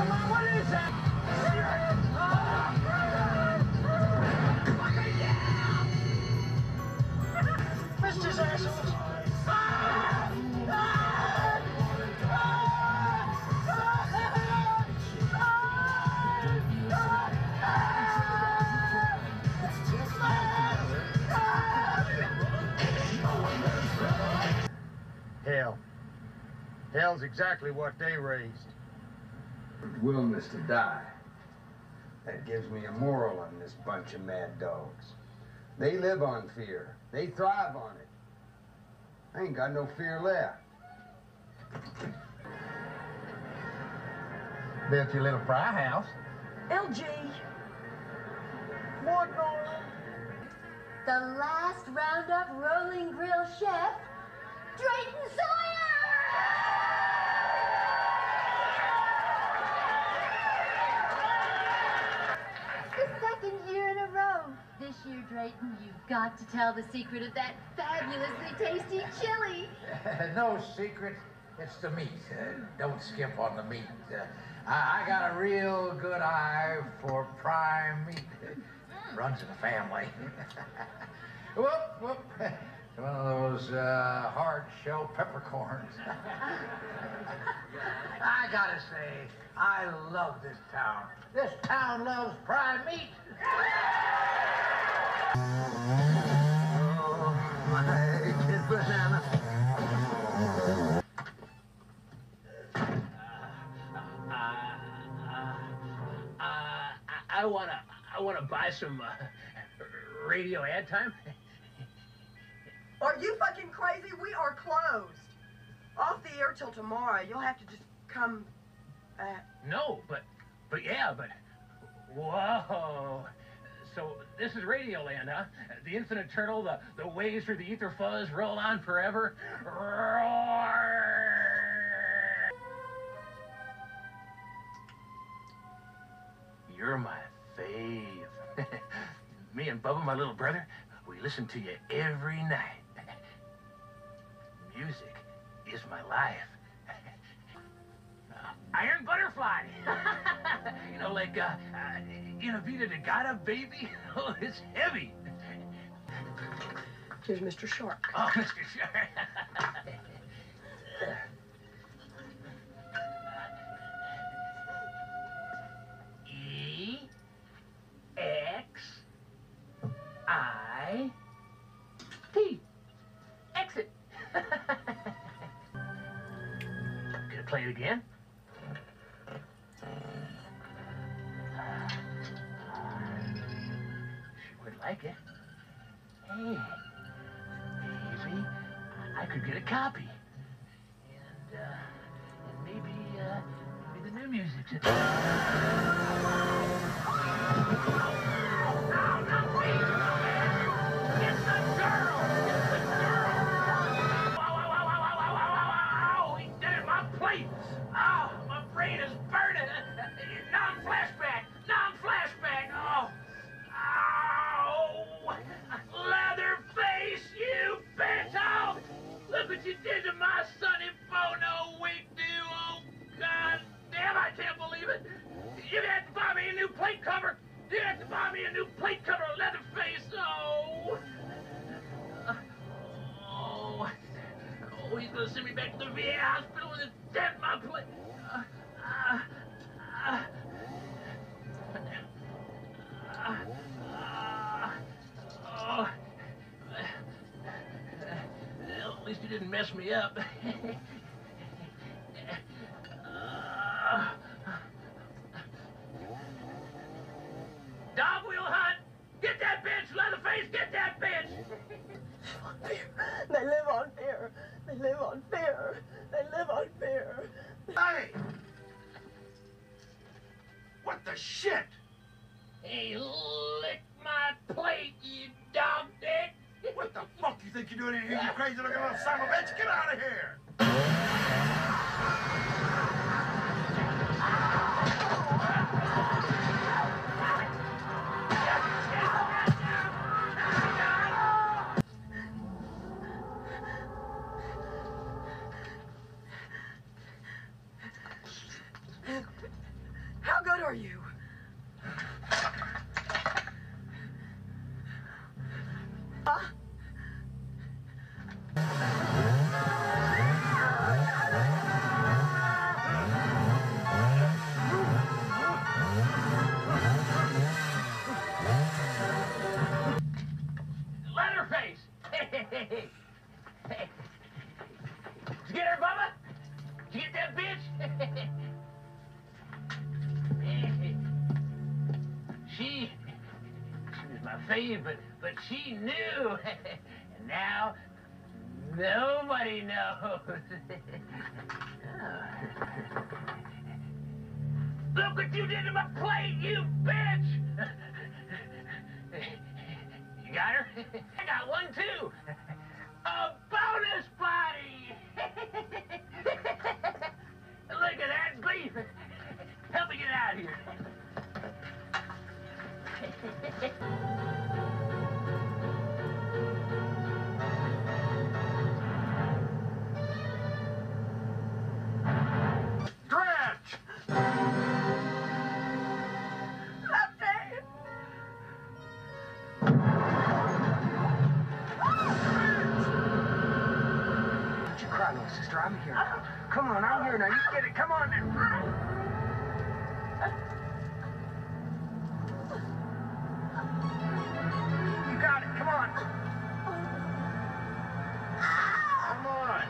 Come on, what is that? Missed his assholes. Hell. Hell's exactly what they raised. Willingness to die. That gives me a moral on this bunch of mad dogs. They live on fear. They thrive on it. I ain't got no fear left. Built your little fry house. LG. What, Norma? The last Roundup Rolling Grill chef, Drayton Sawyer! The second year in a row. This year, Drayton, you've got to tell the secret of that fabulously tasty chili. No secret. It's the meat. Don't skimp on the meat. I got a real good eye for prime meat. Runs in the family. Whoop, whoop. One of those hard shell peppercorns. I gotta say, I love this town. This town loves prime meat. Oh, my kid banana. I wanna buy some radio ad time. Are you fucking crazy? We are closed. Off the air till tomorrow. You'll have to just come back. No, but whoa. So this is Radioland, huh? The infinite turtle, the waves through the ether fuzz roll on forever. Roar. You're my fave. Me and Bubba, my little brother, we listen to you every night. Music is my life. Iron Butterfly. You know, like, in a Vida de Gata, baby. Oh, it's heavy. Here's Mr. Shark. Oh, Mr. Shark. E-X-I-T. Exit. Gonna play it again? She would like it. Hey, maybe I could get a copy. And maybe the new music's in. Non-flashback. Oh. Ow. Leatherface, you bitch. Oh. Look what you did to my sonny phono wig do. Oh, God damn, I can't believe it. You have to buy me a new plate cover. You have to buy me a new plate cover, Leatherface. Oh. Oh, he's gonna send me back to the VA hospital with his dead in my plate. Well, at least you didn't mess me up. Dog wheel hunt! Get that bitch, Leatherface! Get that bitch! They live on fear. They live on fear. They live on fear. Hey! What the shit? Hey, lick my plate, you dog dick! What the fuck you think you're doing in here, you crazy looking little son of a bitch? Get out of here! are you? Huh? Leatherface! Hey. Did you get her, Bubba? Did you get that bitch? She was my fave, but she knew. And now, nobody knows. Look what you did to my plate, you bitch! You got her? I got one, too. A bonus body! Look at that beef. Help me get out of here. Stretch! Don't you cry, little sister. I'm here now. Come on, I'm here now. You get it. Come on now. You got it. Come on. Come on.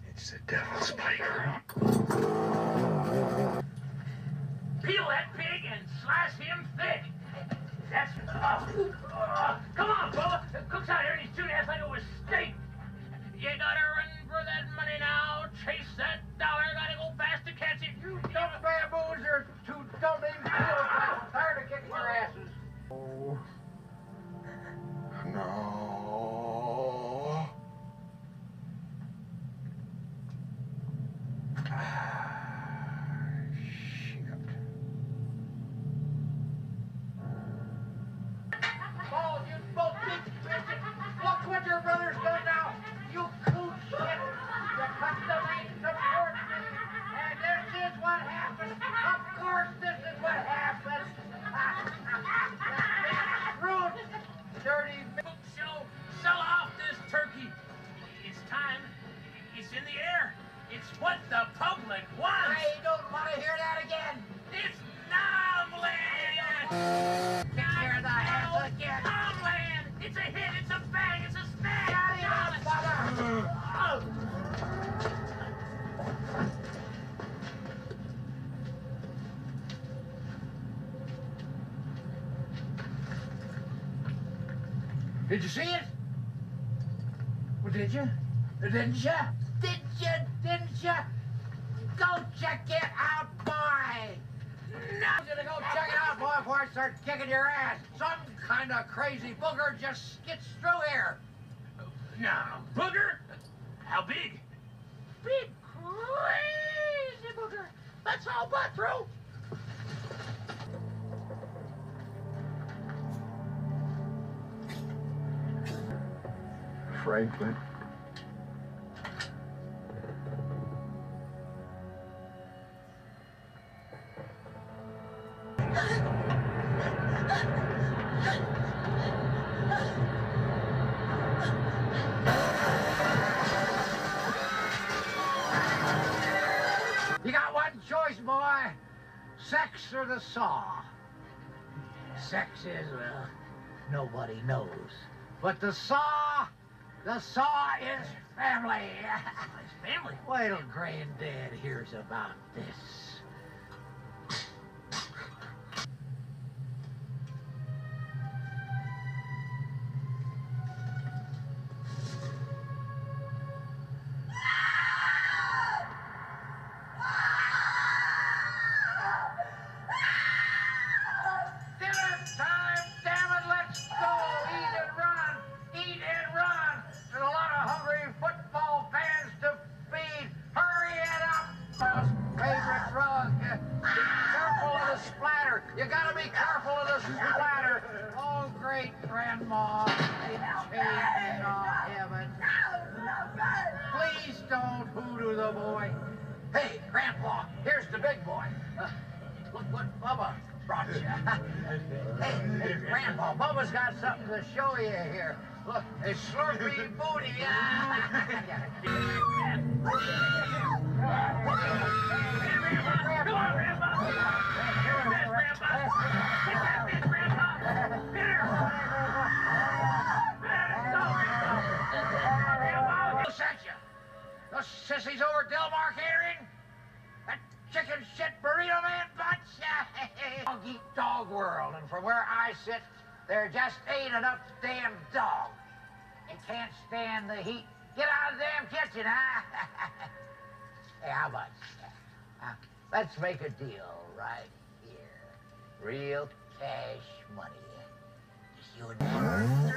It's the devil's playground. Peel that pig and slice him thick. That's... come on, Bubba. The cook's out here and he's chewing ass like it was steak. You gotta run for that money now. Chase that dollar. Gotta go fast to catch it. You dumb baboons are too dumb to even feel it. I'm tired of kicking your asses. Oh. No. Oh, you both big bitches. Look what your brother's done now. You cool shit. You cut the meat to pork meat. And this is what happened. Of course this is what happened. Rude, dirty Cook show. Sell off this turkey. It's time. It's in the air. It's what the public wants. I don't want to hear that again. It's Nomland. Hear the ass again. Nomland. It's a hit. It's a bang. It's a snag. Got it, brother. Oh. Did you see it? Well, did you? Didn't you? Did you? Didn't you? Go check it out, boy! No! I'm gonna go check it out, boy, before I start kicking your ass. Some kind of crazy booger just skits through here. Now, booger? How big? Big, crazy booger. That's all but through. Franklin. You got one choice, boy. Sex or the saw. Sex is, well, nobody knows. But the saw is family. It's family. Wait till Granddad hears about this. Dinner time, damn it, let's go! Eat and run! Eat and run! There's a lot of hungry football fans to feed. Hurry it up! Favorite Grandma in Chainsaw Heaven. Please don't hoodoo the boy. Hey, Grandpa, here's the big boy. Look what Bubba brought you. Hey, Grandpa, Bubba's got something to show you here. Look, a slurpy booty. Those sissies over Delmar catering? That chicken shit burrito man bunch? Dog eat dog world, and from where I sit, there just ain't enough damn dog. They can't stand the heat. Get out of the damn kitchen, huh? Hey, how much? Let's make a deal right here. Real cash money. Just you and me.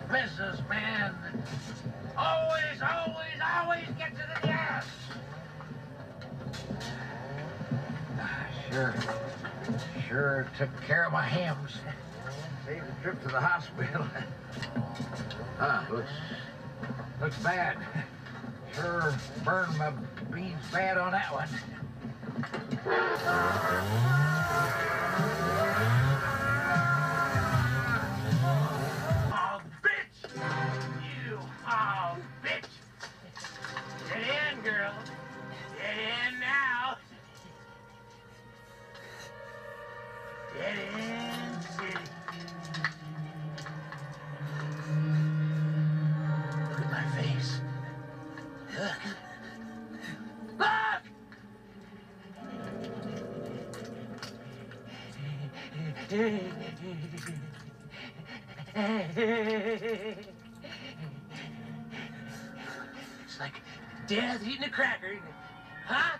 Businessman. Always, always, always get to the gas. Sure took care of my hams. Saved a trip to the hospital. Looks bad. Sure burned my beans bad on that one. Oh, bitch! You, oh, bitch! Get in, girl. Get in now. Get in, city. Look at my face. Look. Look! It's like death eating a cracker, isn't it? Huh?